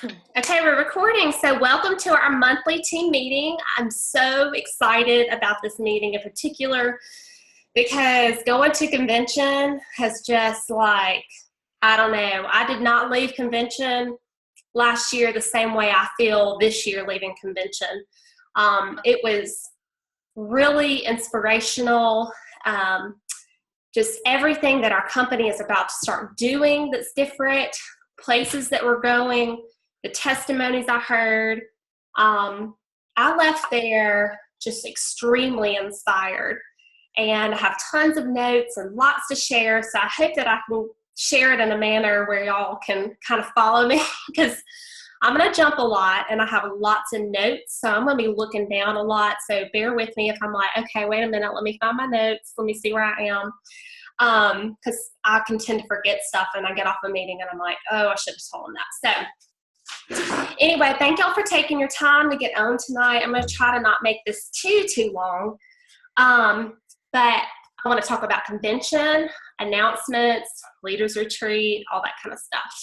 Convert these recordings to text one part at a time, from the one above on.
Okay, we're recording. So welcome to our monthly team meeting. I'm so excited about this meeting in particular because going to convention has just I don't know, I did not leave convention last year the same way I feel this year leaving convention. It was really inspirational. Just everything that our company is about to start doing that's different, places that we're going, the testimonies I heard. I left there just extremely inspired, and I have tons of notes and lots to share. So I hope that I can share it in a manner where y'all can kind of follow me because I'm going to jump a lot and I have lots of notes. So I'm going to be looking down a lot. So bear with me if I'm like, okay, wait a minute, let me find my notes. Let me see where I am. Because I can tend to forget stuff and I get off a meeting and I'm like, oh, I should have told them that. So anyway, thank y'all for taking your time to get on tonight. I'm going to try to not make this too long. But I want to talk about convention, announcements, leaders retreat, all that kind of stuff.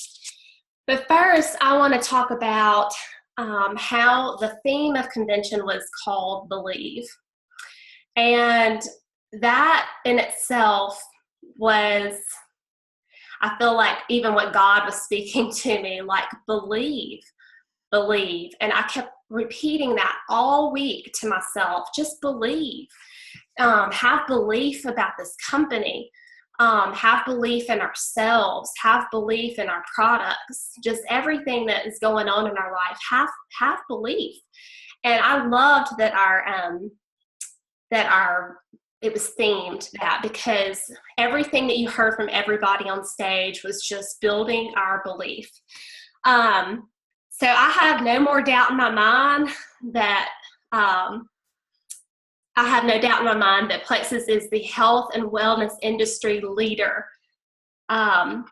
But first, I want to talk about how the theme of convention was called Believe. And that in itself was, I feel like even what God was speaking to me, like believe. And I kept repeating that all week to myself, just believe. Have belief about this company. Have belief in ourselves, have belief in our products, just everything that is going on in our life, have belief. And I loved that it was themed that, because everything that you heard from everybody on stage was just building our belief. So I have no more doubt in my mind that Plexus is the health and wellness industry leader. No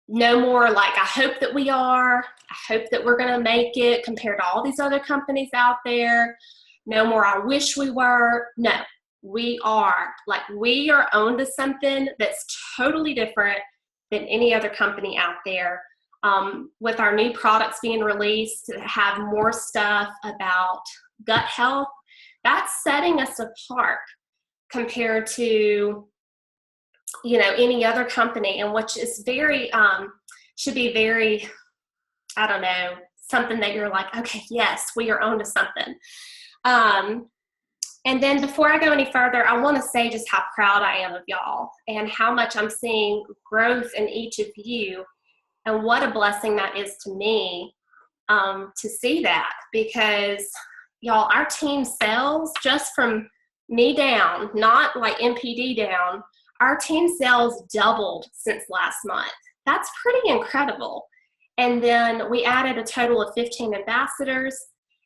more like, I hope that we are. I hope that we're going to make it compared to all these other companies out there. No more, I wish we were. No, we are. Like, we are owned to something that's totally different than any other company out there. With our new products being released, to have more stuff about gut health, that's setting us apart compared to, any other company, and which is very, should be very, I don't know, something that you're like, okay, yes, we are on to something. And then before I go any further, I want to say just how proud I am of y'all and how much I'm seeing growth in each of you, and what a blessing that is to me, to see that, because y'all, our team sales, just from me down, not like MPD down, our team sales doubled since last month. That's pretty incredible. And then we added a total of 15 ambassadors,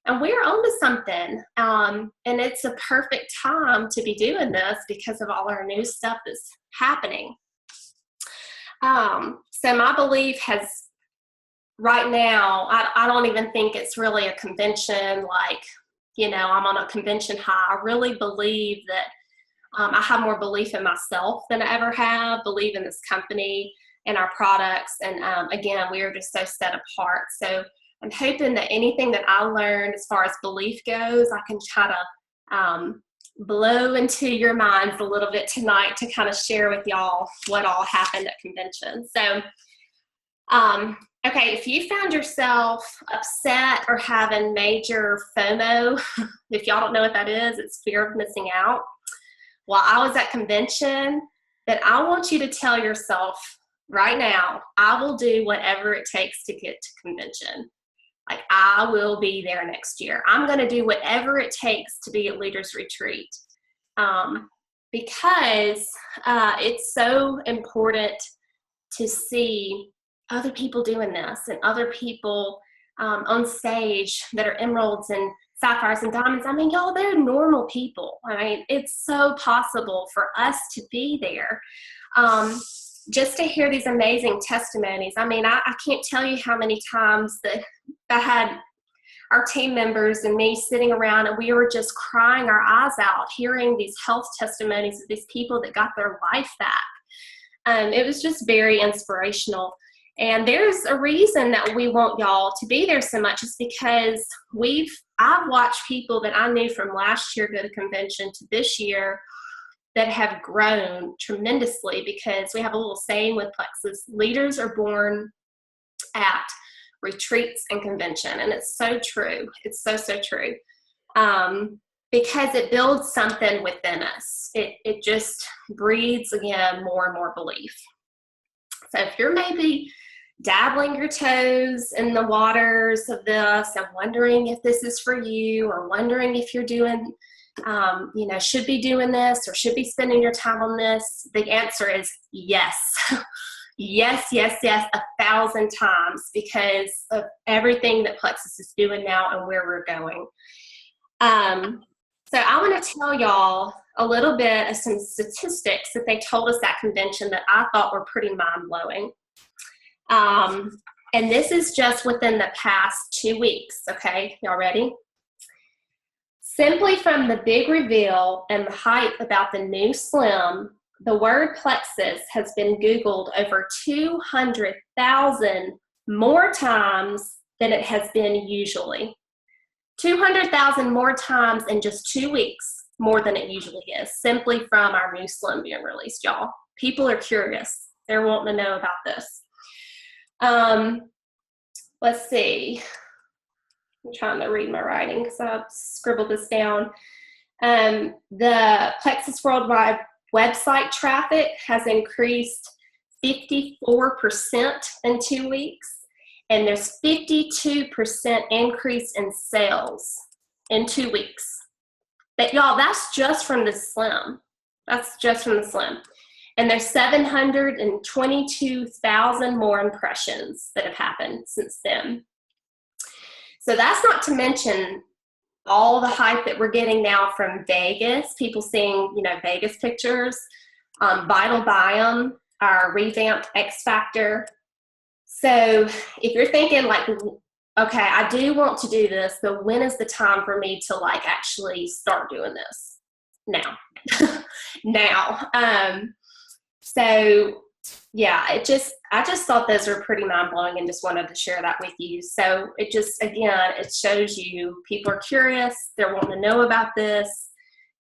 and we're on to something. And it's a perfect time to be doing this because of all our new stuff that's happening. So my belief has, right now, I don't even think it's really a convention, like, I'm on a convention high. I really believe that I have more belief in myself than I ever have, believe in this company and our products. And again, we are just so set apart. So I'm hoping that anything that I learned as far as belief goes, I can try to blow into your minds a little bit tonight to kind of share with y'all what all happened at convention. So, okay, if you found yourself upset or having major FOMO, if y'all don't know what that is, it's fear of missing out. While I was at convention, then I want you to tell yourself right now, I will do whatever it takes to get to convention. Like, I will be there next year. I'm going to do whatever it takes to be at Leaders Retreat, because it's so important to see other people doing this and other people on stage that are emeralds and sapphires and diamonds. I mean, y'all, they're normal people. I mean, it's so possible for us to be there. Just to hear these amazing testimonies. I mean, I can't tell you how many times that I had our team members and me sitting around and we were just crying our eyes out, hearing these health testimonies of these people that got their life back. It was just very inspirational. And there's a reason that we want y'all to be there so much, is because I've watched people that I knew from last year go to convention to this year that have grown tremendously, because we have a little saying with Plexus: leaders are born at retreats and convention. And it's so true. It's so, so true. Because it builds something within us. It just breeds, again, more and more belief. So if you're maybe dabbling your toes in the waters of this and wondering if this is for you, or wondering if you're doing, should be doing this or should be spending your time on this, the answer is yes. Yes, yes, yes, 1,000 times, because of everything that Plexus is doing now and where we're going. So I want to tell y'all a little bit of some statistics that they told us at convention that I thought were pretty mind-blowing. And this is just within the past 2 weeks, okay? Y'all ready? Simply from the big reveal and the hype about the new Slim, the word Plexus has been Googled over 200,000 more times than it has been usually. 200,000 more times in just 2 weeks, more than it usually is, simply from our new Slim being released, y'all. People are curious. They're wanting to know about this. Let's see. I'm trying to read my writing because I've scribbled this down. The Plexus Worldwide website traffic has increased 54% in 2 weeks. And there's 52% increase in sales in 2 weeks. But y'all, that's just from the Slim. That's just from the Slim. And there's 722,000 more impressions that have happened since then. So that's not to mention all the hype that we're getting now from Vegas, people seeing, Vegas pictures, Vital Biome, our revamped X Factor. So if you're thinking like, okay, I do want to do this, but when is the time for me to actually start doing this? Now. Now. So yeah, I just thought those were pretty mind-blowing and just wanted to share that with you. So it just, again, it shows you people are curious, they're wanting to know about this,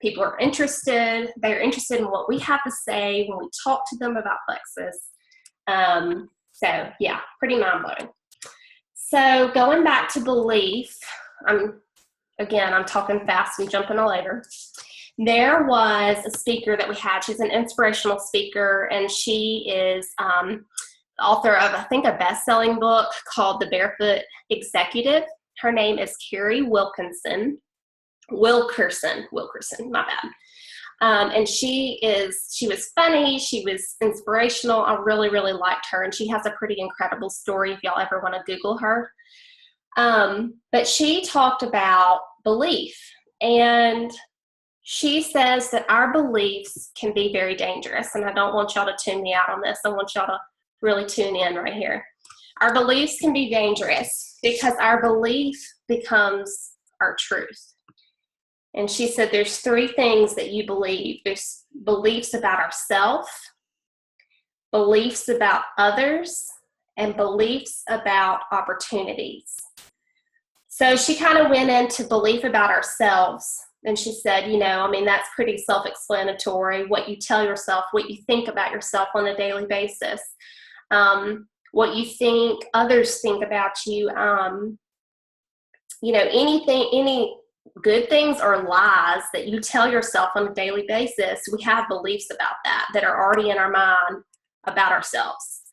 people are interested, they're interested in what we have to say when we talk to them about Plexus. So yeah, pretty mind-blowing. So going back to belief, I'm talking fast and jumping all over. There was a speaker that we had. She's an inspirational speaker, and she is the author of, I think, a best-selling book called The Barefoot Executive. Her name is Carrie Wilkerson, my bad. And she was funny, she was inspirational. I really, really liked her, and she has a pretty incredible story if y'all ever want to Google her. But she talked about belief, and she says that our beliefs can be very dangerous, and I don't want y'all to tune me out on this. I want y'all to really tune in right here. Our beliefs can be dangerous because our belief becomes our truth. And she said there's 3 things that you believe. There's beliefs about ourselves, beliefs about others, and beliefs about opportunities. So she kind of went into belief about ourselves. And she said, that's pretty self-explanatory. What you tell yourself, what you think about yourself on a daily basis, what you think others think about you, any good things or lies that you tell yourself on a daily basis, we have beliefs about that are already in our mind about ourselves.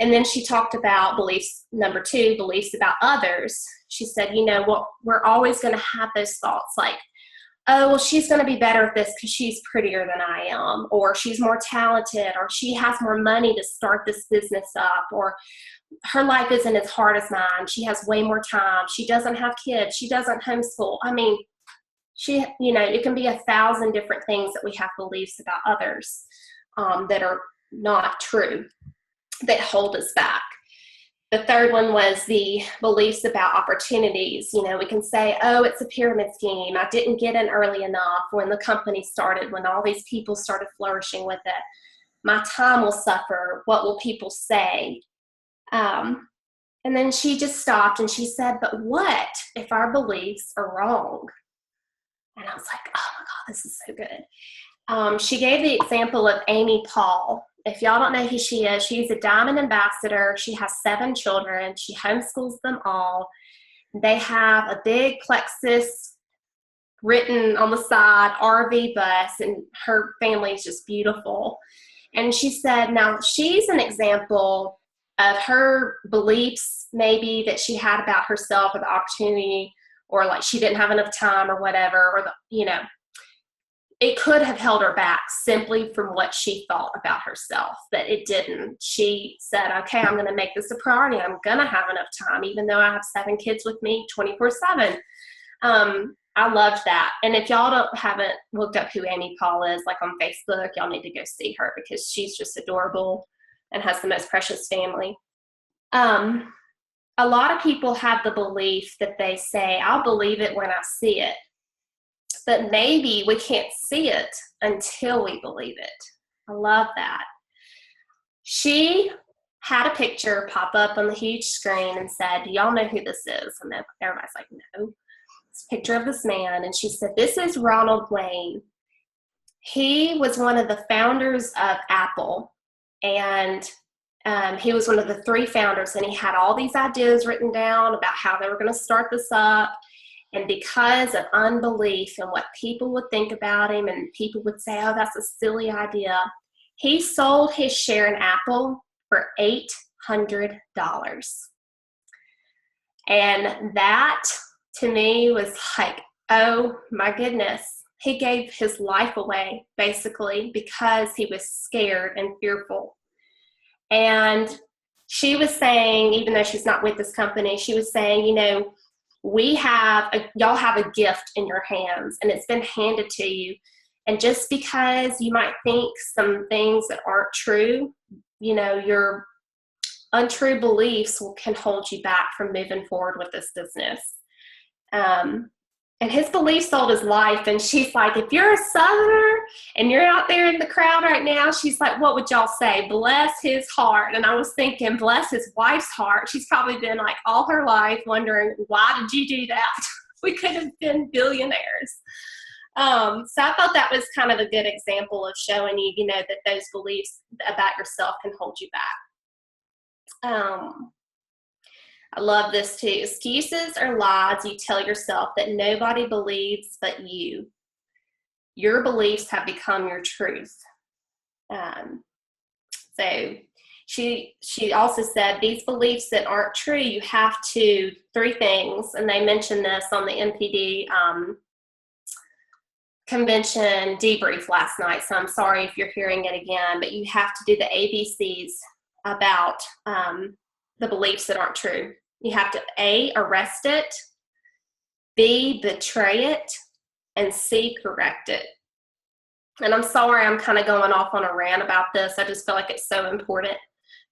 And then she talked about beliefs, number 2, beliefs about others. She said, we're always going to have those thoughts like, oh, well, she's going to be better at this because she's prettier than I am, or she's more talented, or she has more money to start this business up, or her life isn't as hard as mine. She has way more time. She doesn't have kids. She doesn't homeschool. It can be 1,000 different things that we have beliefs about others that are not true, that hold us back. The third one was the beliefs about opportunities. We can say, oh, it's a pyramid scheme. I didn't get in early enough when the company started, when all these people started flourishing with it. My time will suffer. What will people say? And then she just stopped and she said, but what if our beliefs are wrong? And I was like, oh my God, this is so good. She gave the example of Amy Paul. If y'all don't know who she is, she's a Diamond Ambassador. She has 7 children. She homeschools them all. They have a big plexus written on the side, RV bus, and her family is just beautiful. And she said, now she's an example of her beliefs maybe that she had about herself or the opportunity, or like she didn't have enough time or whatever, or it could have held her back simply from what she thought about herself, that it didn't. She said, okay, I'm going to make this a priority. I'm going to have enough time, even though I have 7 kids with me 24/7. I loved that. And if y'all haven't looked up who Amy Paul is, like on Facebook, y'all need to go see her because she's just adorable and has the most precious family. A lot of people have the belief that they say, I'll believe it when I see it. But maybe we can't see it until we believe it. I love that. She had a picture pop up on the huge screen and said, do y'all know who this is? And then everybody's like, no. It's a picture of this man. And she said, this is Ronald Wayne. He was one of the founders of Apple. And he was one of the 3 founders. And he had all these ideas written down about how they were going to start this up. And because of unbelief and what people would think about him, and people would say, oh, that's a silly idea, he sold his share in Apple for $800. And that, to me, was like, oh my goodness. He gave his life away, basically, because he was scared and fearful. And she was saying, even though she's not with this company, she was saying, y'all have a gift in your hands and it's been handed to you. And just because you might think some things that aren't true, your untrue beliefs can hold you back from moving forward with this business. And his belief sold his life. And she's like, if you're a Southerner and you're out there in the crowd right now, she's like, what would y'all say? Bless his heart. And I was thinking, bless his wife's heart. She's probably been like all her life wondering, why did you do that? We could have been billionaires. So I thought that was kind of a good example of showing you, that those beliefs about yourself can hold you back. I love this too. Excuses are lies you tell yourself that nobody believes but you. Your beliefs have become your truth. So she also said these beliefs that aren't true, you have to, 3 things, and they mentioned this on the NPD convention debrief last night, so I'm sorry if you're hearing it again, but you have to do the ABCs about the beliefs that aren't true. You have to A, arrest it, B, betray it, and C, correct it. And I'm sorry I'm kind of going off on a rant about this. I just feel like it's so important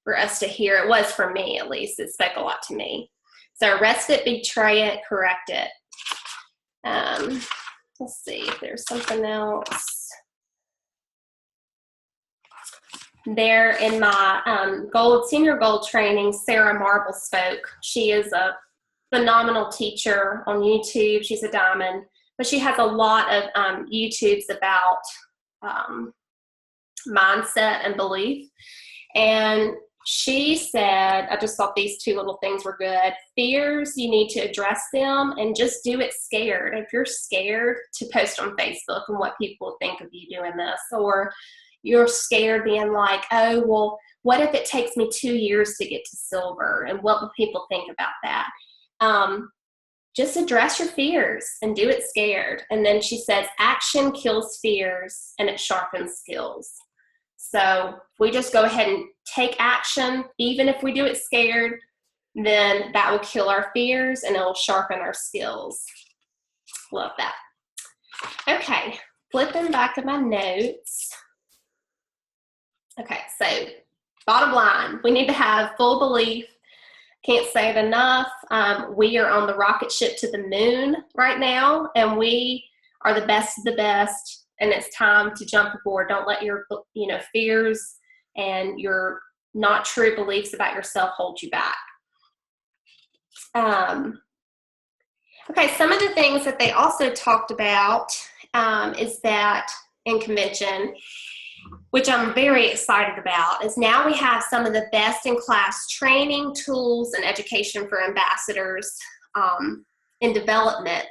for us to hear. It was for me, at least. It spoke a lot to me. So arrest it, betray it, correct it. Let's see if there's something else. There in my senior gold training, Sarah Marble spoke. She is a phenomenal teacher on YouTube. She's a diamond, but she has a lot of YouTubes about mindset and belief. And she said, I just thought these 2 little things were good. Fears, you need to address them and just do it scared. If you're scared to post on Facebook and what people think of you doing this, or you're scared being like, oh, well, what if it takes me 2 years to get to silver? And what will people think about that? Just address your fears and do it scared. And then she says, action kills fears and it sharpens skills. So if we just go ahead and take action, even if we do it scared, then that will kill our fears and it will sharpen our skills. Love that. Okay, flipping back to my notes. Okay, so bottom line, we need to have full belief. Can't say it enough. We are on the rocket ship to the moon right now, and we are the best of the best, and it's time to jump aboard. Don't let your fears and your not true beliefs about yourself hold you back. Okay, some of the things that they also talked about is that in convention, which I'm very excited about, is now we have some of the best in class training, tools, and education for ambassadors in development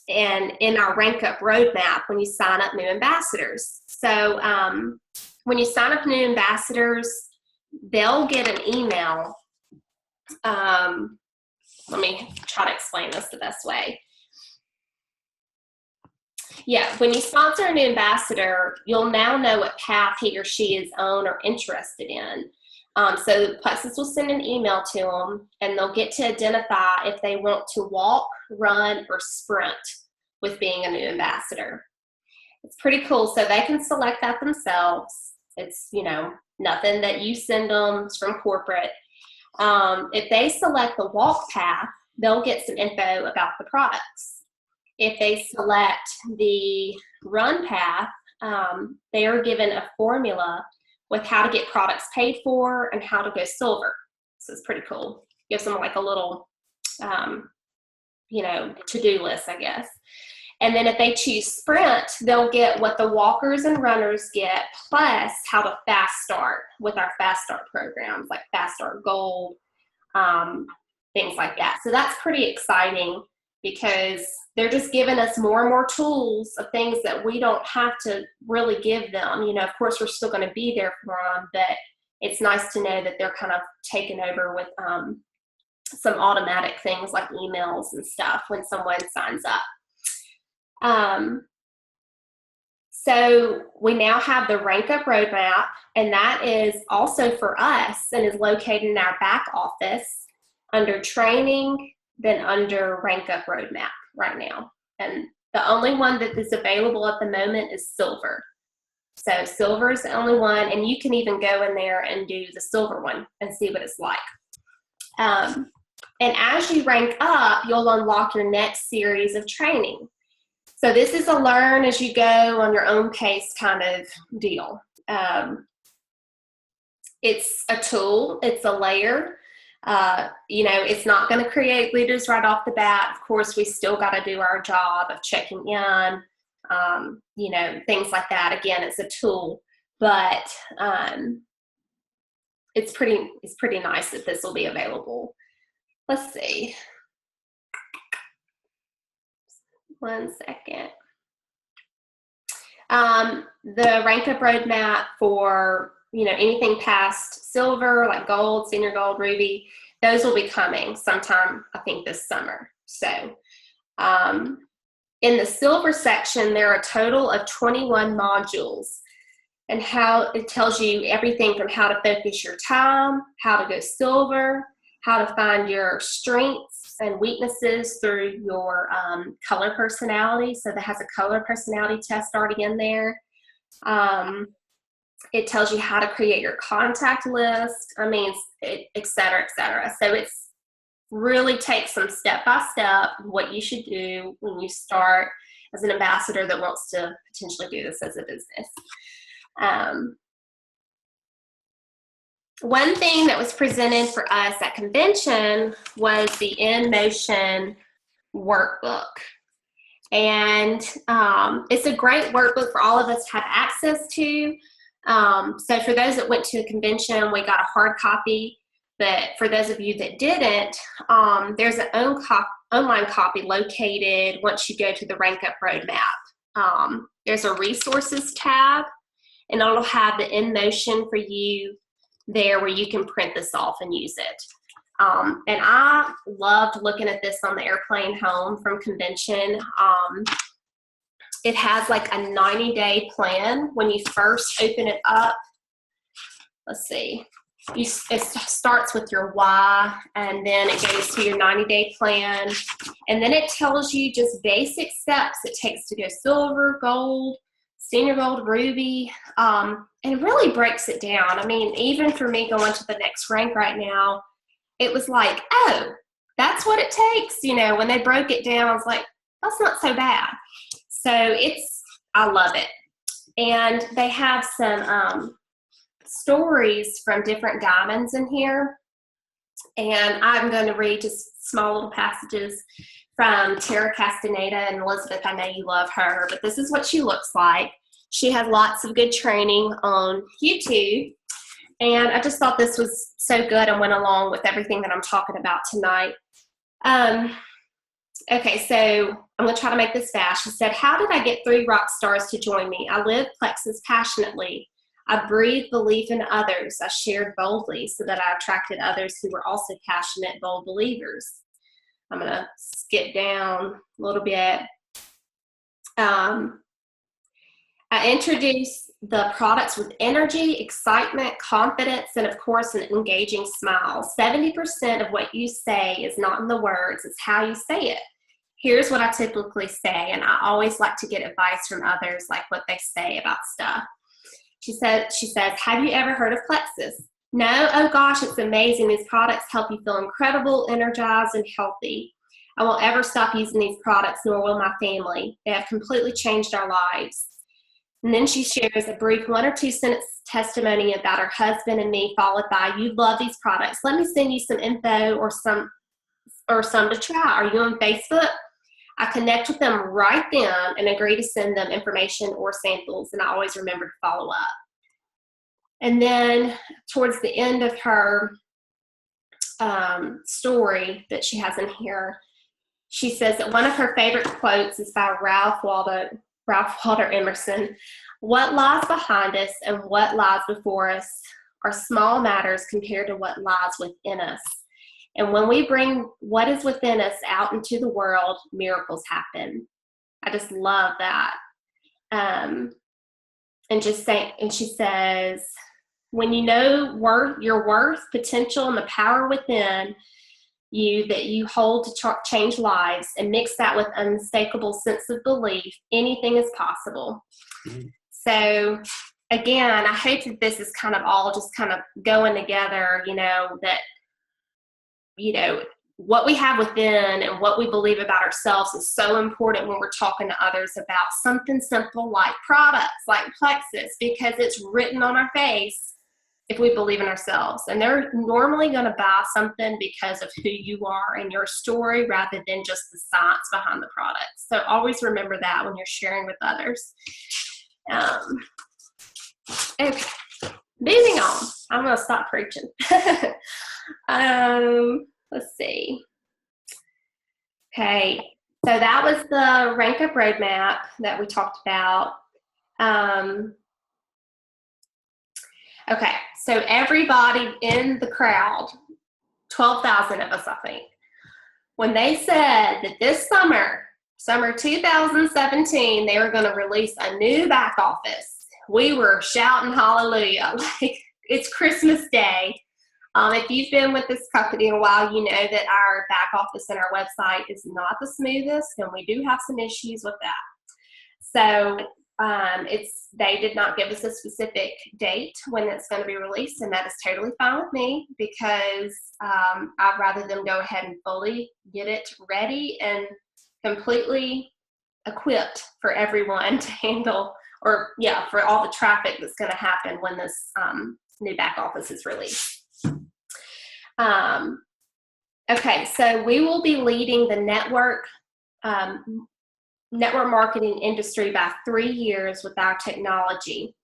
and in our rank up roadmap when you sign up new ambassadors. So when you sign up new ambassadors, they'll get an email. Let me try to explain this the best way. Yeah, when you sponsor a new ambassador, you'll now know what path he or she is on or interested in. So Plexus will send an email to them, and they'll get to identify if they want to walk, run, or sprint with being a new ambassador. It's pretty cool. So they can select that themselves. It's, you know, nothing that you send them. It's from corporate. If they select the walk path, they'll get some info about the products. If they select the run path, they are given a formula with how to get products paid for and how to go silver. So it's pretty cool. Gives them like a little, you know, to-do list, I guess. And then if they choose sprint, they'll get what the walkers and runners get, plus how to fast start with our fast start programs, like Fast Start Gold, things like that. So that's pretty exciting because they're just giving us more and more tools of things that we don't have to really give them. You know, of course, we're still going to be there for them, but it's nice to know that they're kind of taking over with some automatic things like emails and stuff when someone signs up. So we now have the rank up roadmap, and that is also for us and is located in our back office under training, then under rank up roadmap right now. And the only one that is available at the moment is silver. So silver is the only one, and you can even go in there and do the silver one and see what it's like. And as you rank up, you'll unlock your next series of training. So this is a learn as you go on your own pace kind of deal. It's a tool, it's a layer. You know, it's not going to create leaders right off the bat. Of course, we still got to do our job of checking in, you know, things like that. Again, it's a tool, but it's pretty nice that this will be available. Let's see. 1 second. The rank up roadmap for, you know, anything past silver, like gold, senior gold, ruby, those will be coming sometime, I think, this summer. So in the silver section, there are a total of 21 modules, and how it tells you everything from how to focus your time, how to go silver, how to find your strengths and weaknesses through your color personality. So that has a color personality test already in there. It tells you how to create your contact list. I mean, et cetera, et cetera. So it's really takes them step by step what you should do when you start as an ambassador that wants to potentially do this as a business. One thing that was presented for us at convention was the In Motion workbook. And it's a great workbook for all of us to have access to. So for those that went to the convention, we got a hard copy. But for those of you that didn't, there's an online copy located once you go to the Rank Up Roadmap. There's a resources tab, and it'll have the In Motion for you there where you can print this off and use it. And I loved looking at this on the airplane home from convention. It has like a 90-day plan when you first open it up. Let's see. It starts with your why, and then it goes to your 90-day plan. And then it tells you just basic steps it takes to go silver, gold, senior gold, ruby, and it really breaks it down. I mean, even for me going to the next rank right now, it was like, oh, that's what it takes. You know, when they broke it down, I was like, that's not so bad. So I love it. And they have stories from different diamonds in here. And I'm going to read just small little passages from Tara Castaneda. And Elizabeth, I know you love her, but this is what she looks like. She has lots of good training on YouTube. And I just thought this was so good and went along with everything that I'm talking about tonight. Okay, so I'm going to try to make this fast. She said, how did I get 3 rock stars to join me? I live plexus passionately. I breathed belief in others. I shared boldly so that I attracted others who were also passionate, bold believers. I'm going to skip down a little bit. I introduced the products with energy, excitement, confidence, and of course, an engaging smile. 70% of what you say is not in the words, it's how you say it. Here's what I typically say, and I always like to get advice from others, like what they say about stuff. She says, have you ever heard of Plexus? No? Oh gosh, it's amazing. These products help you feel incredible, energized, and healthy. I won't ever stop using these products, nor will my family. They have completely changed our lives. And then she shares a brief 1 or 2 sentence testimony about her husband and me, followed by, you love these products. Let me send you some info or some to try. Are you on Facebook? I connect with them right then and agree to send them information or samples, and I always remember to follow up. And then towards the end of her story that she has in here, she says that one of her favorite quotes is by Ralph Waldo Emerson. What lies behind us and what lies before us are small matters compared to what lies within us. And when we bring what is within us out into the world, miracles happen. I just love that. And she says, when you know your worth, potential, and the power within you that you hold to change lives, and mix that with unmistakable sense of belief, anything is possible. So again, I hope that this is kind of all just kind of going together, that what we have within and what we believe about ourselves is so important when we're talking to others about something simple like products, like Plexus, because it's written on our face if we believe in ourselves. And they're normally going to buy something because of who you are and your story rather than just the science behind the product. So always remember that when you're sharing with others. Okay, moving on. I'm going to stop preaching. Let's see. Okay, so that was the rank up roadmap that we talked about. Okay, so everybody in the crowd, 12,000 of us, I think, when they said that this summer 2017, they were going to release a new back office, we were shouting hallelujah, like it's Christmas Day. If you've been with this company a while, you know that our back office and our website is not the smoothest, and we do have some issues with that. So they did not give us a specific date when it's going to be released, and that is totally fine with me because I'd rather them go ahead and fully get it ready and completely equipped for everyone to handle, for all the traffic that's going to happen when this new back office is released. Okay, so we will be leading the network marketing industry by 3 years with our technology.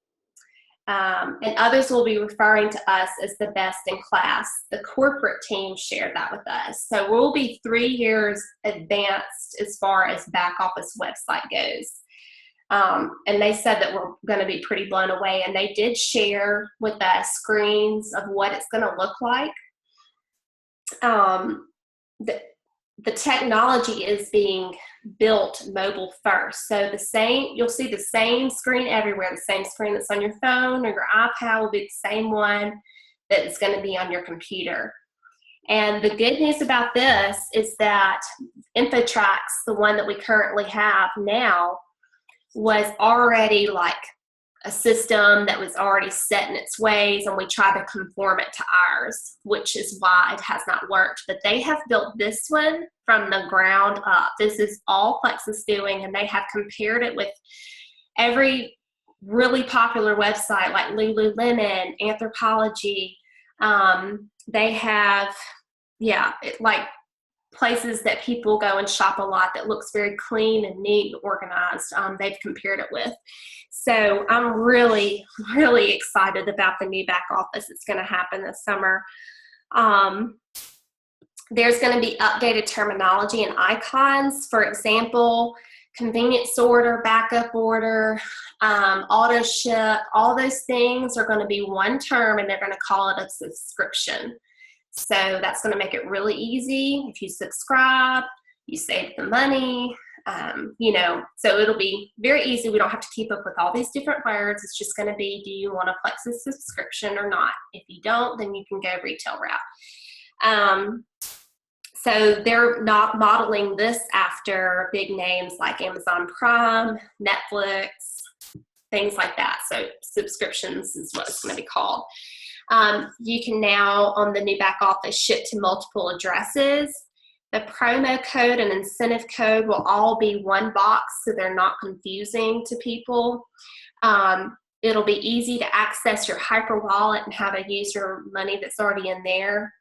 And others will be referring to us as the best in class. The corporate team shared that with us. So we'll be 3 years advanced as far as back office website goes. And they said that we're going to be pretty blown away. And they did share with us screens of what it's going to look like. The technology is being built mobile first. So you'll see the same screen everywhere. The same screen that's on your phone or your iPad will be the same one that is going to be on your computer. And the good news about this is that InfoTrax, the one that we currently have now, was already like a system that was already set in its ways, and we try to conform it to ours, which is why it has not worked. But they have built this one from the ground up. This is all Plexus doing, and they have compared it with every really popular website like Lululemon, Anthropology. They have, like places that people go and shop a lot that looks very clean and neat and organized. They've compared it with. So I'm really, really excited about the new back office that's going to happen this summer. There's going to be updated terminology and icons. For example, convenience order, backup order, auto ship, all those things are going to be one term, and they're going to call it a subscription. So that's going to make it really easy. If you subscribe, you save the money, so it'll be very easy. We don't have to keep up with all these different words. It's just going to be, do you want a Plexus subscription or not? If you don't, then you can go retail route. So they're not modeling this after big names like Amazon Prime, Netflix, things like that. So subscriptions is what it's going to be called. You can now, on the new back office, ship to multiple addresses. The promo code and incentive code will all be one box, so they're not confusing to people. It'll be easy to access your hyper wallet and how to use your money that's already in there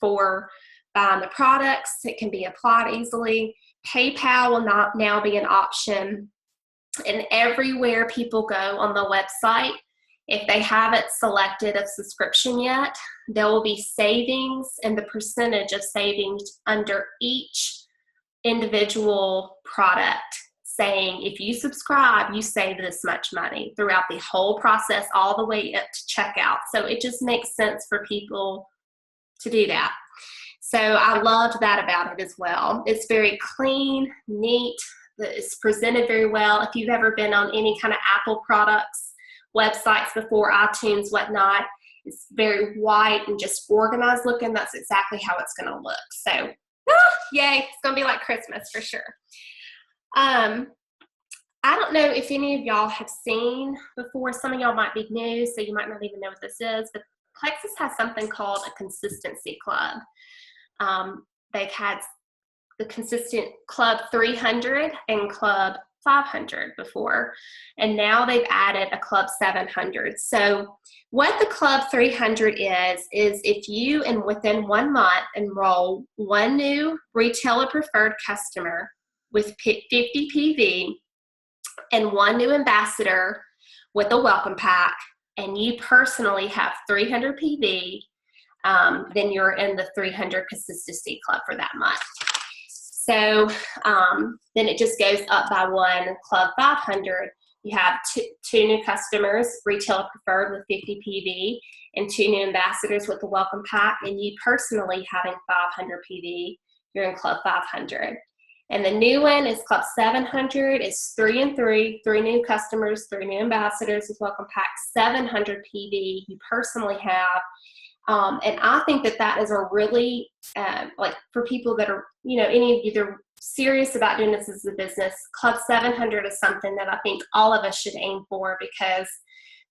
for buying the products. It can be applied easily. PayPal will not now be an option. And everywhere people go on the website, if they haven't selected a subscription yet, there will be savings and the percentage of savings under each individual product, saying if you subscribe, you save this much money throughout the whole process, all the way up to checkout. So it just makes sense for people to do that. So I loved that about it as well. It's very clean, neat. It's presented very well. If you've ever been on any kind of Apple products websites before, iTunes, whatnot, it's very white and just organized looking. That's exactly how it's going to look. So, yay, it's going to be like Christmas for sure. I don't know if any of y'all have seen before. Some of y'all might be new, so you might not even know what this is, but Plexus has something called a consistency club. They've had the consistent Club 300 and Club 500 before, and now they've added a Club 700. So what the Club 300 is if you, and within 1 month, enroll one new retailer preferred customer with 50 PV and one new ambassador with a welcome pack, and you personally have 300 PV, then you're in the 300 consistency club for that month. So then it just goes up by one. Club 500, you have two new customers, retailer preferred with 50 PV, and 2 new ambassadors with the welcome pack, and you personally having 500 PV, you're in Club 500. And the new one is Club 700. It's 3 and 3, 3 new customers, 3 new ambassadors with welcome pack, 700 PV you personally have. And I think that is a really, like for people that are, any of you that are serious about doing this as a business, Club 700 is something that I think all of us should aim for, because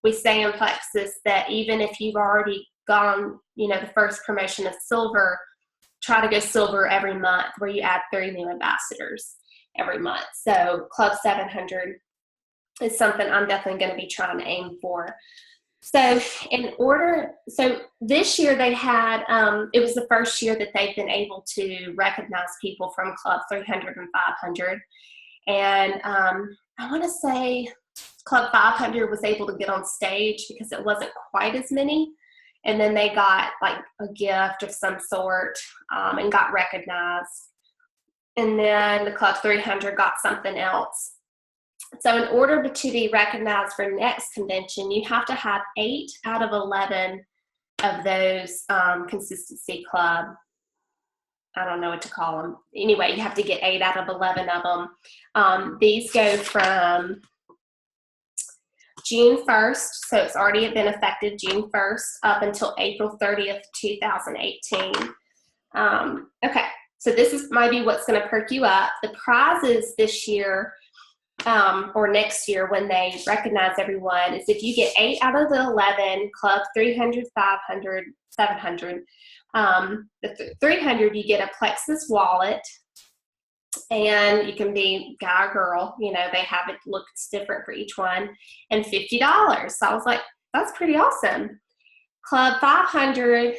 we say in Plexus that even if you've already gone, the first promotion of silver, try to go silver every month, where you add 3 new ambassadors every month. So Club 700 is something I'm definitely going to be trying to aim for. So this year they had, it was the first year that they've been able to recognize people from Club 300 and 500. And I want to say Club 500 was able to get on stage because it wasn't quite as many. And then they got like a gift of some sort and got recognized. And then the Club 300 got something else. So in order to be recognized for next convention, you have to have 8 out of 11 of those consistency club. I don't know what to call them. Anyway, you have to get 8 out of 11 of them. These go from June 1st, so it's already been effective June 1st, up until April 30th, 2018. Okay, so this is maybe what's going to perk you up. The prizes this year, or next year when they recognize everyone, is if you get 8 out of the 11, Club 300, 500, 700, the 300, you get a Plexus wallet, And you can be guy or girl, you know, they have it looks different for each one, and $50. So I was like, that's pretty awesome. Club 500,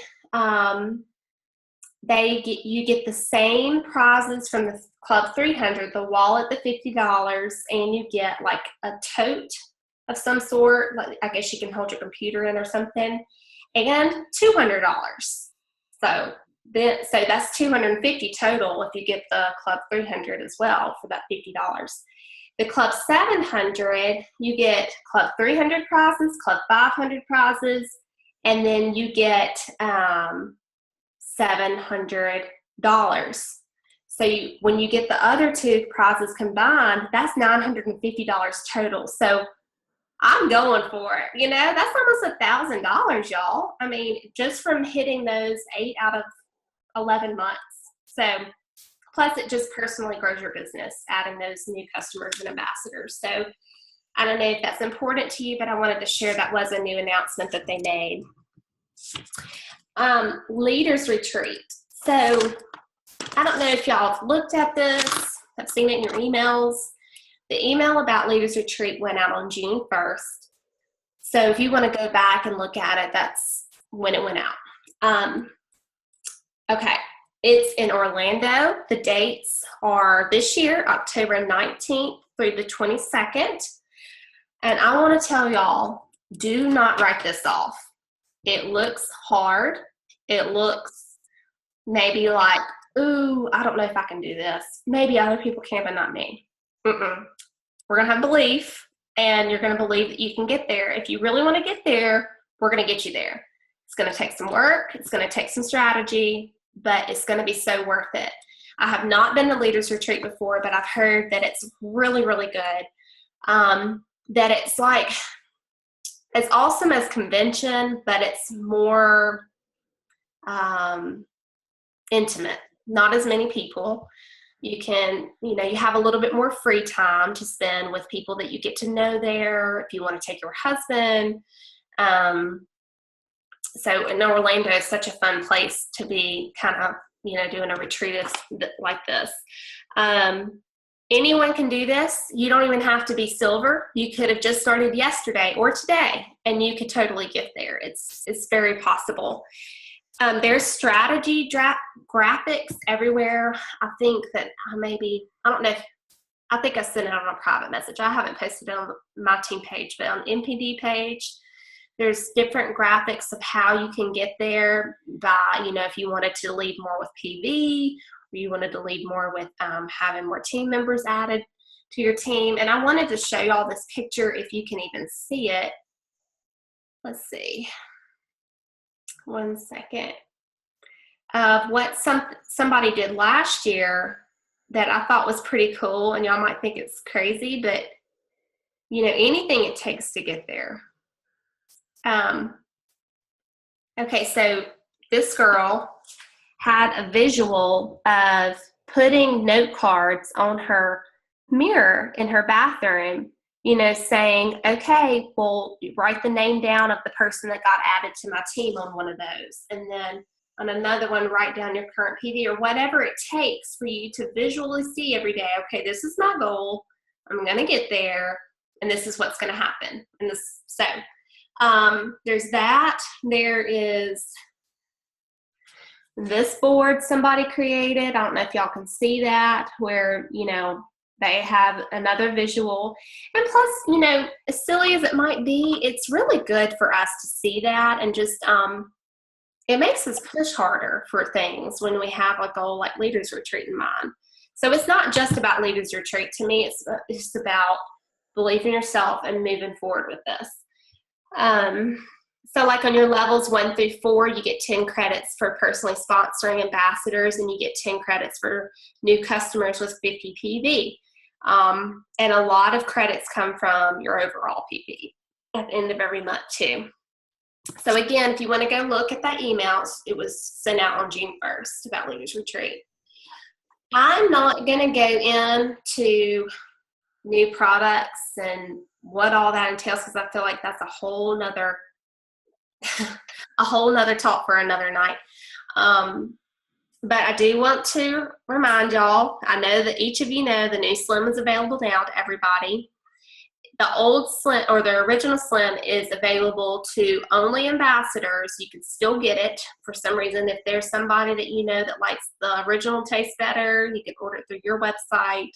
you get the same prizes from the Club 300, the wallet, the $50, and you get like a tote of some sort, like I guess you can hold your computer in or something, and $200. So that's $250 total if you get the Club 300 as well for that $50. The Club 700, you get Club 300 prizes, Club 500 prizes, and then you get $700. So when you get the other two prizes combined, that's $950 total. So I'm going for it. You know, that's almost $1,000, y'all. I mean, just from hitting those 8 out of 11 months. So plus it just personally grows your business, adding those new customers and ambassadors. So I don't know if that's important to you, but I wanted to share that was a new announcement that they made. Leaders Retreat. So I don't know if y'all have looked at this, have seen it in your emails. The email about Leaders Retreat went out on June 1st. So if you want to go back and look at it, that's when it went out. Okay, it's in Orlando. The dates are this year, October 19th through the 22nd. And I want to tell y'all, do not write this off. It looks hard. It looks maybe like, ooh, I don't know if I can do this. Maybe other people can, but not me. We're going to have belief, and you're going to believe that you can get there. If you really want to get there, we're going to get you there. It's going to take some work. It's going to take some strategy, but it's going to be so worth it. I have not been to Leaders Retreat before, but I've heard that it's really, really good. That it's like, it's awesome as convention, but it's more intimate. Not as many people. You can, you know, you have a little bit more free time to spend with people that you get to know there. If you want to take your husband. So in Orlando is such a fun place to be kind of, you know, doing a retreat like this. Anyone can do this. You don't even have to be silver. You could have just started yesterday or today, and you could totally get there. It's very possible. There's strategy graphics everywhere. I think that I don't know, I think I sent it on a private message. I haven't posted it on my team page, but on the MPD page, there's different graphics of how you can get there by, you know, if you wanted to lead more with PV, or you wanted to lead more with having more team members added to your team. And I wanted to show y'all this picture if you can even see it. Let's see. One second. Of what somebody did last year that I thought was pretty cool, and y'all might think it's crazy, but you know, anything it takes to get there. Okay, so this girl had a visual of putting note cards on her mirror in her bathroom, you know, saying, okay, well, write the name down of the person that got added to my team on one of those. And then on another one, write down your current PV or whatever it takes for you to visually see every day, okay, this is my goal. I'm going to get there, and this is what's going to happen. And so there's that. There is this board somebody created. I don't know if y'all can see that, where, you know, they have another visual. And plus, you know, as silly as it might be, it's really good for us to see that, and just it makes us push harder for things when we have a goal like Leaders Retreat in mind. So it's not just about Leaders Retreat. To me, it's about believing in yourself and moving forward with this. So like on your levels 1 through 4, you get 10 credits for personally sponsoring ambassadors, and you get 10 credits for new customers with 50 PV. And a lot of credits come from your overall PV at the end of every month too. So again, if you want to go look at that email, it was sent out on June 1st about Leaders Retreat. I'm not going to go into new products and what all that entails, because I feel like that's a whole nother talk for another night. But I do want to remind y'all, I know that each of you know the new Slim is available now to everybody. The old Slim, or the original Slim, is available to only ambassadors. You can still get it for some reason. If there's somebody that you know that likes the original taste better, you can order it through your website.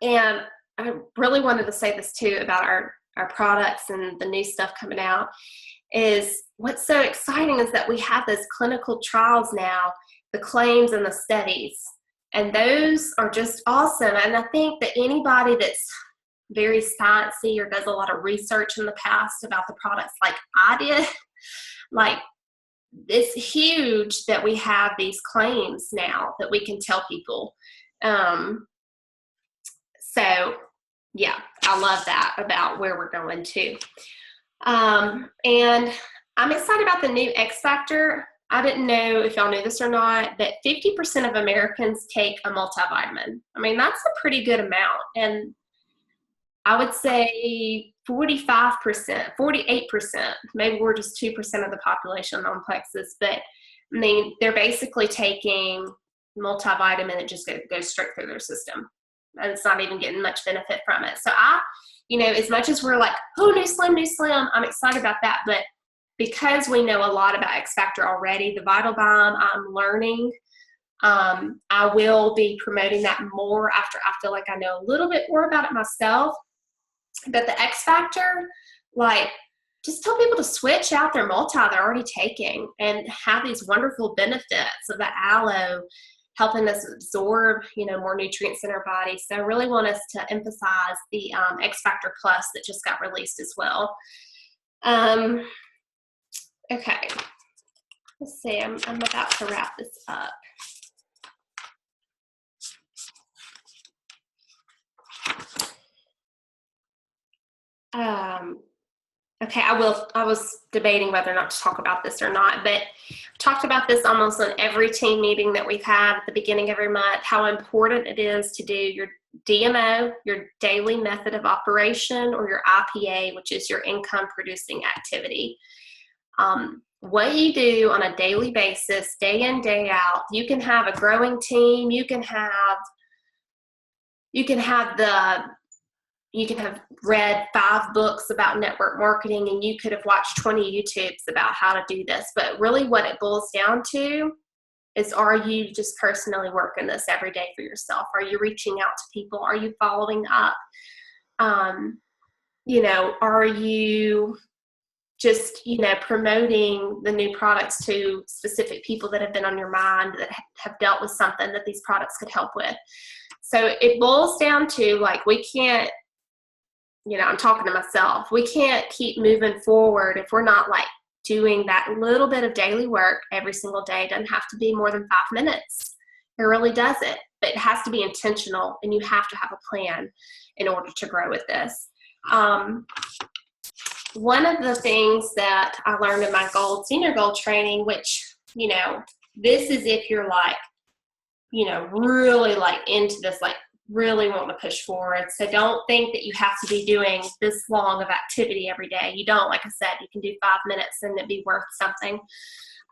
And I really wanted to say this too about our products and the new stuff coming out, is what's so exciting is that we have those clinical trials now, the claims and the studies. And those are just awesome. And I think that anybody that's very sciencey or does a lot of research in the past about the products like I did, like, it's huge that we have these claims now that we can tell people. So yeah, I love that about where we're going to. And I'm excited about the new X Factor. I didn't know if y'all knew this or not, but 50% of Americans take a multivitamin. I mean, that's a pretty good amount. And I would say 45%, 48%, maybe we're just 2% of the population on plexus, but I mean, they're basically taking multivitamin that just goes straight through their system. And it's not even getting much benefit from it. So as much as we're like, oh, new Slim, I'm excited about that. But because we know a lot about X Factor already, the Vital Biome, I'm learning. I will be promoting that more after I feel like I know a little bit more about it myself. But the X Factor, just tell people to switch out their multi they're already taking and have these wonderful benefits of the aloe helping us absorb, more nutrients in our body. So I really want us to emphasize the X Factor Plus that just got released as well. Okay, let's see, I'm about to wrap this up. Okay, I was debating whether or not to talk about this or not, but I've talked about this almost on every team meeting that we've had at the beginning of every month, how important it is to do your DMO, your daily method of operation, or your IPA, which is your income producing activity. What you do on a daily basis, day in, day out, you can have a growing team, you can have read 5 books about network marketing, and you could have watched 20 YouTubes about how to do this. But really what it boils down to is, are you just personally working this every day for yourself? Are you reaching out to people? Are you following up? Are you just, promoting the new products to specific people that have been on your mind that have dealt with something that these products could help with? So it boils down to, we can't, I'm talking to myself, we can't keep moving forward if we're not doing that little bit of daily work every single day. It doesn't have to be more than 5 minutes. It really doesn't, but it has to be intentional, and you have to have a plan in order to grow with this. One of the things that I learned in my senior goal training, which, this is if you're really into this, really want to push forward. So don't think that you have to be doing this long of activity every day. You don't. Like I said, you can do 5 minutes and it'd be worth something.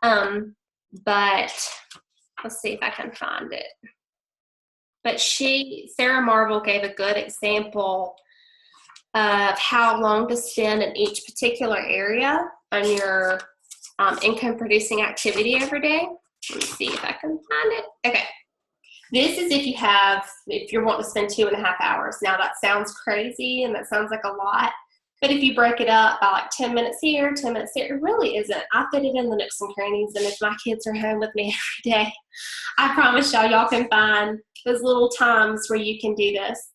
But let's see if I can find it. But Sarah Marvel gave a good example of how long to spend in each particular area on your income producing activity every day. Let me see if I can find it. Okay. This is if you're wanting to spend 2.5 hours. Now that sounds crazy and that sounds like a lot, but if you break it up by 10 minutes here, 10 minutes there, it really isn't. I fit it in the nooks and crannies, and if my kids are home with me every day, I promise y'all can find those little times where you can do this.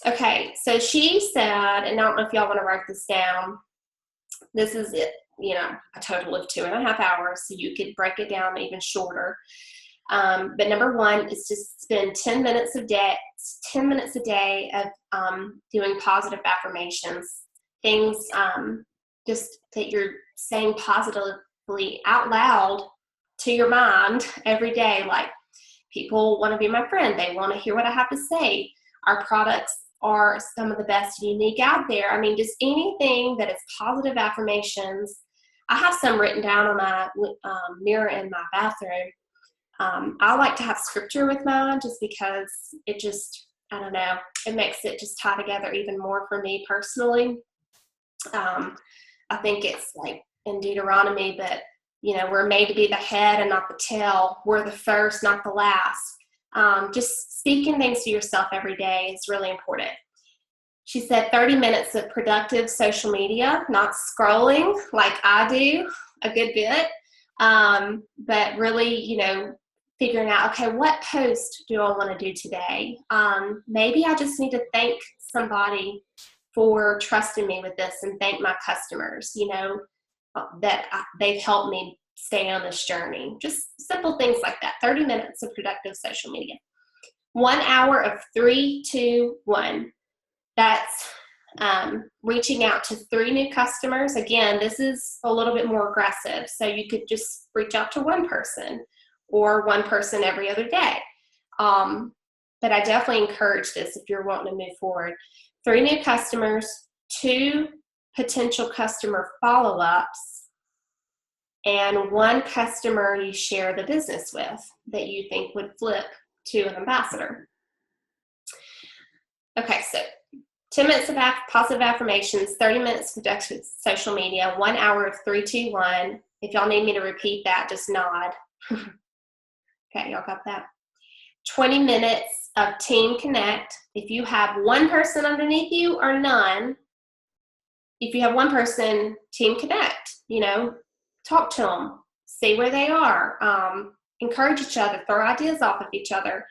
Okay, so she said, and I don't know if y'all want to write this down, this is it, a total of 2.5 hours, so you could break it down even shorter. But number 1 is to spend 10 minutes a day of doing positive affirmations, things just that you're saying positively out loud to your mind every day. Like, people want to be my friend. They want to hear what I have to say. Our products are some of the best and unique out there. I mean, just anything that is positive affirmations. I have some written down on my mirror in my bathroom. I like to have scripture with mine just because it just, I don't know, it makes it just tie together even more for me personally. I think it's like in Deuteronomy, but we're made to be the head and not the tail. We're the first, not the last. Just speaking things to yourself every day is really important. She said 30 minutes of productive social media, not scrolling like I do a good bit, but really, figuring out, okay, what post do I want to do today? Maybe I just need to thank somebody for trusting me with this and thank my customers, that they've helped me stay on this journey. Just simple things like that. 30 minutes of productive social media. 1 hour of 3, 2, 1. That's reaching out to 3 new customers. Again, this is a little bit more aggressive. So you could just reach out to one person or one person every other day. But I definitely encourage this if you're wanting to move forward. 3 new customers, 2 potential customer follow-ups, and 1 customer you share the business with that you think would flip to an ambassador. Okay, so 10 minutes of positive affirmations, 30 minutes of productive social media, 1 hour of 3, 2, 1. If y'all need me to repeat that, just nod. Okay, y'all got that? 20 minutes of Team Connect. If you have 1 person underneath you or none, if you have 1 person, Team Connect, talk to them, see where they are, encourage each other, throw ideas off of each other.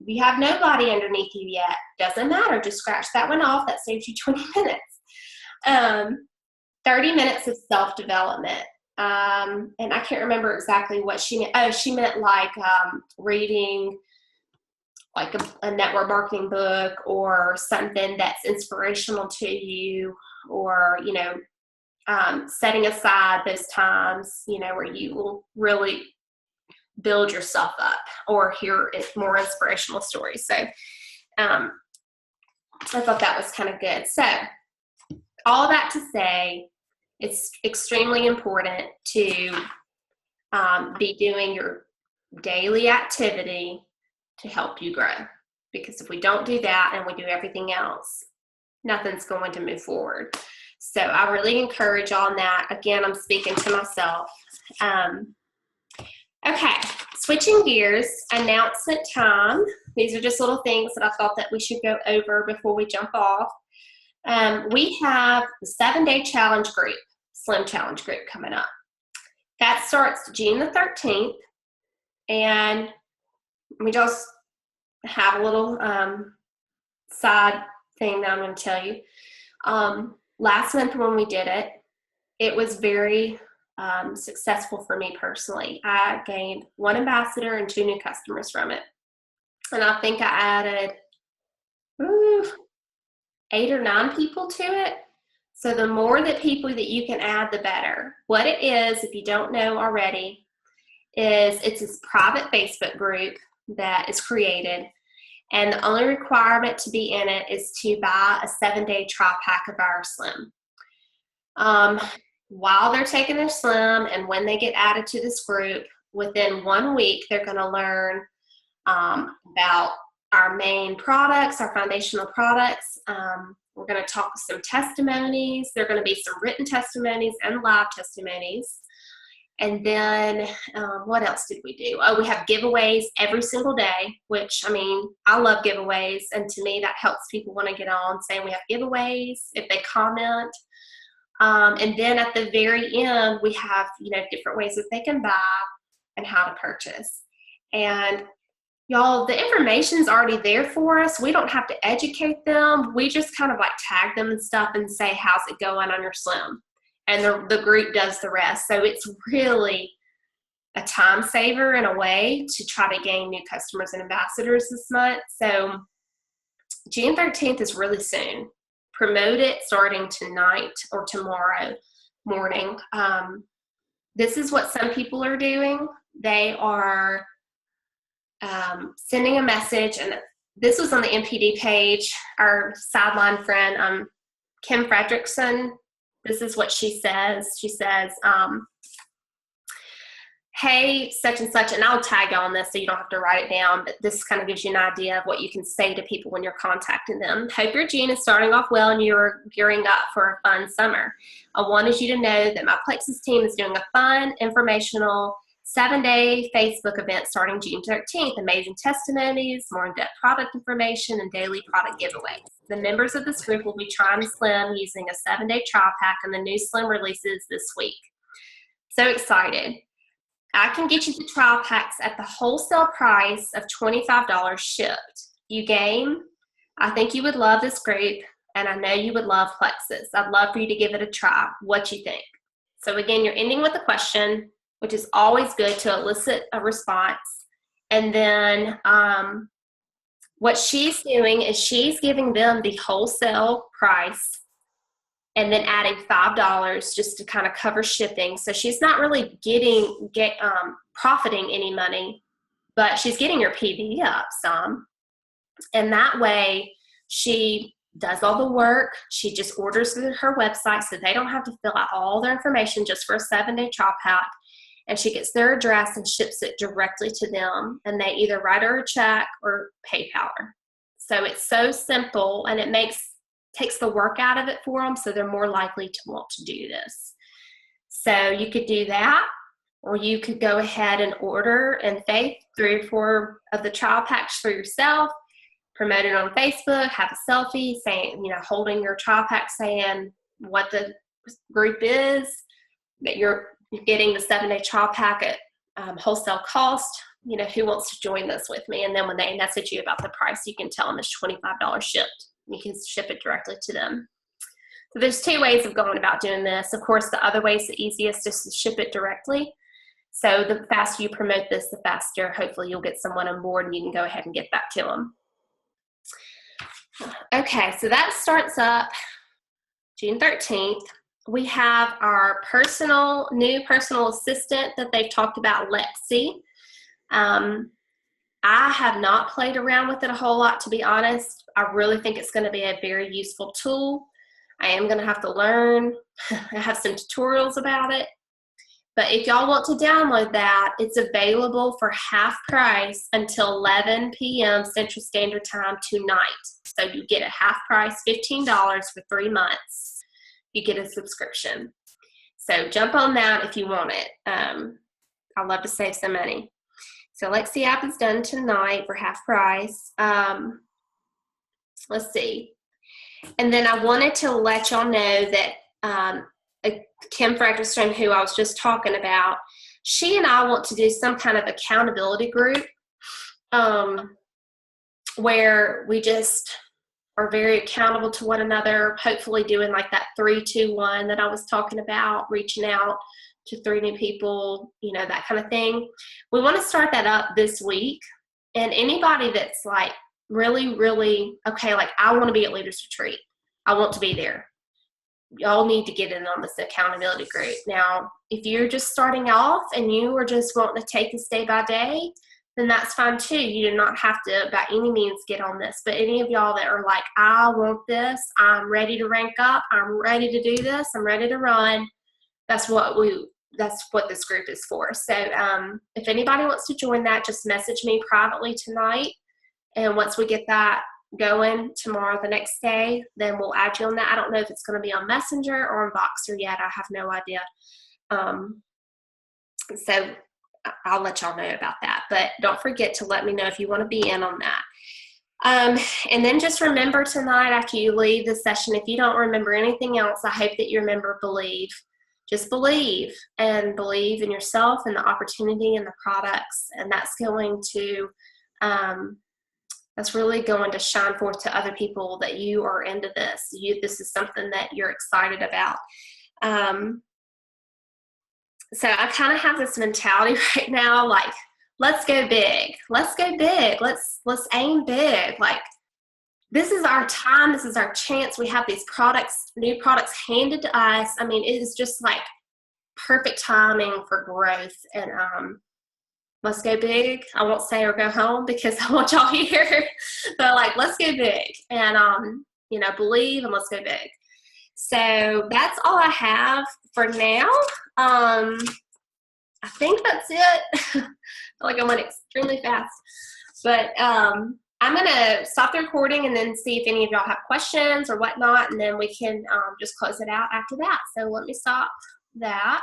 If you have nobody underneath you yet, doesn't matter, just scratch that one off. That saves you 20 minutes. 30 minutes of self-development. And I can't remember exactly what she meant. Oh, she meant like reading like a network marketing book or something that's inspirational to you, or, setting aside those times, where you will really build yourself up or hear more inspirational stories. So I thought that was kind of good. So all that to say, it's extremely important to be doing your daily activity to help you grow. Because if we don't do that and we do everything else, nothing's going to move forward. So I really encourage on that. Again, I'm speaking to myself. Okay, switching gears, announcement time. These are just little things that I thought that we should go over before we jump off. We have the 7-day challenge group, Slim Challenge group coming up. That starts June the 13th, and we just have a little side thing that I'm going to tell you. Last month when we did it, it was very successful for me personally. I gained 1 ambassador and 2 new customers from it. And I think I added 8 or 9 people to it. So the more that people that you can add, the better. What it is, if you don't know already, is it's this private Facebook group that is created. And the only requirement to be in it is to buy a 7-day trial pack of our Slim. While they're taking their Slim and when they get added to this group, within 1 week, they're going to learn about our main products, our foundational products. We're going to talk some testimonies. There are going to be some written testimonies and live testimonies. And then what else did we do? Oh, we have giveaways every single day, which, I love giveaways. And to me, that helps people want to get on, saying we have giveaways if they comment. And then at the very end, we have, different ways that they can buy and how to purchase. And y'all, the information's already there for us. We don't have to educate them. We just kind of like tag them and stuff and say, how's it going on your Slim? And the group does the rest. So it's really a time saver in a way to try to gain new customers and ambassadors this month. So June 13th is really soon. Promote it starting tonight or tomorrow morning. This is what some people are doing. They are sending a message, and this was on the MPD page. Our sideline friend, Kim Fredrickson, this is what she says. She says, hey, such and such, and I'll tag you on this so you don't have to write it down, but this kind of gives you an idea of what you can say to people when you're contacting them. Hope your June is starting off well and you're gearing up for a fun summer. I wanted you to know that my Plexus team is doing a fun, informational, 7-day Facebook event starting June 13th. Amazing testimonies, more in-depth product information, and daily product giveaways. The members of this group will be trying Slim using a 7-day trial pack, and the new Slim releases this week. So excited. I can get you the trial packs at the wholesale price of $25 shipped. You game? I think you would love this group, and I know you would love Plexus. I'd love for you to give it a try. What you think? So again, you're ending with a question, which is always good to elicit a response. And then what she's doing is she's giving them the wholesale price and then adding $5 just to kind of cover shipping. So she's not really profiting any money, but she's getting her PV up some. And that way she does all the work. She just orders through her website so they don't have to fill out all their information just for a 7-day trial pack. And she gets their address and ships it directly to them. And they either write her a check or PayPal her. So it's so simple, and it takes the work out of it for them, so they're more likely to want to do this. So you could do that, or you could go ahead and order in faith 3 or 4 of the trial packs for yourself, promote it on Facebook, have a selfie saying, holding your trial pack saying what the group is, that you're getting the 7-day trial pack at wholesale cost, who wants to join this with me? And then when they message you about the price, you can tell them it's $25 shipped. You can ship it directly to them. So there's 2 ways of going about doing this. Of course, the other way is the easiest, is to ship it directly. So the faster you promote this, the faster hopefully you'll get someone on board and you can go ahead and get that to them. Okay, so that starts up June 13th. We have our new personal assistant that they've talked about, Lexi. I have not played around with it a whole lot, to be honest. I really think it's going to be a very useful tool. I am going to have to learn. I have some tutorials about it. But if y'all want to download that, it's available for half price until 11 p.m. Central Standard Time tonight. So you get a half price, $15 for 3 months. You get a subscription. So jump on that if you want it. I'd love to save some money. So Lexi app is done tonight for half price. Let's see. And then I wanted to let y'all know that Kim Frederstrom, who I was just talking about, she and I want to do some kind of accountability group where we just are very accountable to one another, hopefully doing like that 3-2-1 that I was talking about, reaching out to 3 new people, that kind of thing. We want to start that up this week. And anybody that's like really, really, okay, like I want to be at Leaders Retreat. I want to be there. Y'all need to get in on this accountability group. Now, if you're just starting off and you are just wanting to take this day by day, then that's fine too. You do not have to by any means get on this. But any of y'all that are like, I want this, I'm ready to rank up, I'm ready to do this, I'm ready to run, that's what this group is for. So if anybody wants to join that, just message me privately tonight. And once we get that going tomorrow, the next day, then we'll add you on that. I don't know if it's going to be on Messenger or on Voxer yet. I have no idea. So I'll let y'all know about that. But don't forget to let me know if you want to be in on that. And then just remember tonight after you leave the session, if you don't remember anything else, I hope that you remember believe. Just believe, and believe in yourself and the opportunity and the products. And that's going to, that's really going to shine forth to other people that you are into this. This is something that you're excited about. So I kind of have this mentality right now, like, let's go big. Let's go big. Let's aim big. Like, this is our time. This is our chance. We have these products, new products handed to us. I mean, it is just like perfect timing for growth. And let's go big. I won't say or go home because I want y'all here. But like, let's go big and, believe, and let's go big. So that's all I have for now. I think that's it. I feel like I went extremely fast. But I'm going to stop the recording and then see if any of y'all have questions or whatnot, and then we can just close it out after that. So let me stop that.